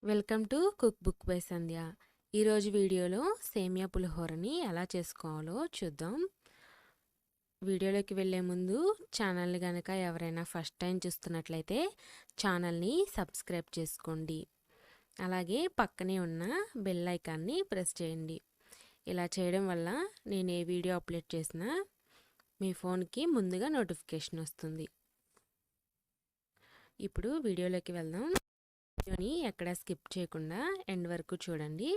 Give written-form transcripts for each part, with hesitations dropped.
Welcome to cook book by Sandhya. ఈరోజు వీడియోలో సేమియా పులిహోరని ఎలా చేసుకోవాలో చూద్దాం. వీడియోలోకి వెళ్ళే ముందు ఛానల్ని కనుక ఎవరైనా ఫస్ట్ టైం చూస్తున్నట్లయితే ఛానల్ని సబ్స్క్రైబ్ చేసుకోండి. అలాగే పక్కనే ఉన్న బెల్ ఐకాన్ని ప్రెస్ చేయండి. ఇలా చేయడం వల్ల నేను ఏ వీడియో అప్లోడ్ చేసినా మీ ఫోన్కి ముందుగా నోటిఫికేషన్ వస్తుంది. ఇప్పుడు వీడియోలోకి వెళ్దాం. వీడియోని ఎక్కడ స్కిప్ చేయకుండా ఎండ్ వరకు చూడండి.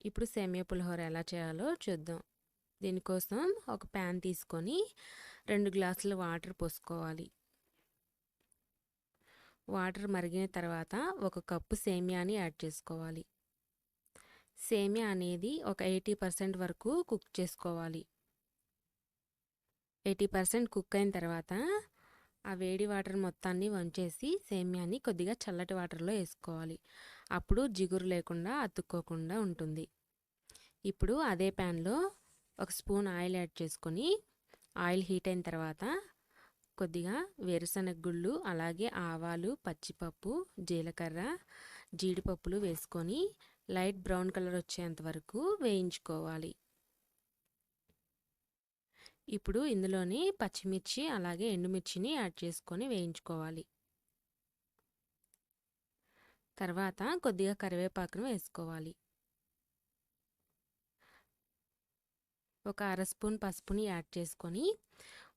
ఇప్పుడు సేమియా పులిహోర ఎలా చేయాలో చూద్దాం. దీనికోసం ఒక ప్యాన్ తీసుకొని 2 గ్లాసుల వాటర్ పోసుకోవాలి. వాటర్ మరిగిన తర్వాత 1 కప్పు సేమియాని యాడ్ చేసుకోవాలి. సేమియా అనేది ఒక 80% వరకు కుక్ చేసుకోవాలి. 80% కుక్ అయిన తర్వాత ఆ వేడి వాటర్ మొత్తాన్ని వంచేసి సేమియాని కొద్దిగా చల్లటి వాటర్లో వేసుకోవాలి. అప్పుడు జిగురు లేకుండా అతుక్కోకుండా ఉంటుంది. ఇప్పుడు అదే ప్యాన్లో 1 స్పూన్ ఆయిల్ యాడ్ చేసుకొని ఆయిల్ హీట్ అయిన తర్వాత కొద్దిగా వేరుశనగ గుళ్ళు, అలాగే ఆవాలు, పచ్చిపప్పు, జీలకర్ర, జీడిపప్పులు వేసుకొని లైట్ బ్రౌన్ కలర్ వచ్చేంత వరకు వేయించుకోవాలి. ఇప్పుడు ఇందులోని పచ్చిమిర్చి అలాగే ఎండుమిర్చిని యాడ్ చేసుకొని వేయించుకోవాలి. తర్వాత కొద్దిగా కరివేపాకును వేసుకోవాలి. 1 అర స్పూన్ పసుపుని యాడ్ చేసుకొని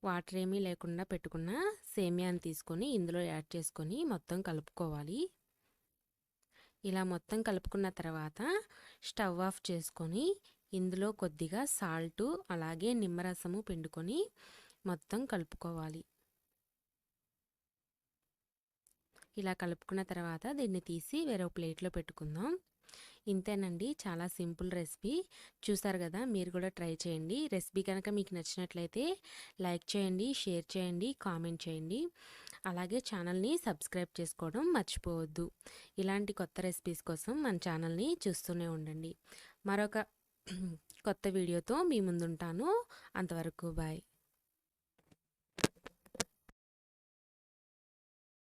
వాటర్ ఏమీ లేకుండా పెట్టుకున్న సేమియాని తీసుకొని ఇందులో యాడ్ చేసుకొని మొత్తం కలుపుకోవాలి. ఇలా మొత్తం కలుపుకున్న తర్వాత స్టవ్ ఆఫ్ చేసుకొని ఇందులో కొద్దిగా సాల్టు అలాగే నిమ్మరసము పిండుకొని మొత్తం కలుపుకోవాలి. ఇలా కలుపుకున్న తర్వాత దీన్ని తీసి వేరే ప్లేట్లో పెట్టుకుందాం. ఇంతేనండి, చాలా సింపుల్ రెసిపీ. చూసారు కదా, మీరు కూడా ట్రై చేయండి. రెసిపీ కనుక మీకు నచ్చినట్లయితే లైక్ చేయండి, షేర్ చేయండి, కామెంట్ చేయండి. అలాగే ఛానల్ని సబ్స్క్రైబ్ చేసుకోవడం మర్చిపోవద్దు. ఇలాంటి కొత్త రెసిపీస్ కోసం మన ఛానల్ని చూస్తూనే ఉండండి. మరొక కొత్త వీడియోతో మీ ముందుంటాను. అంతవరకు బాయ్.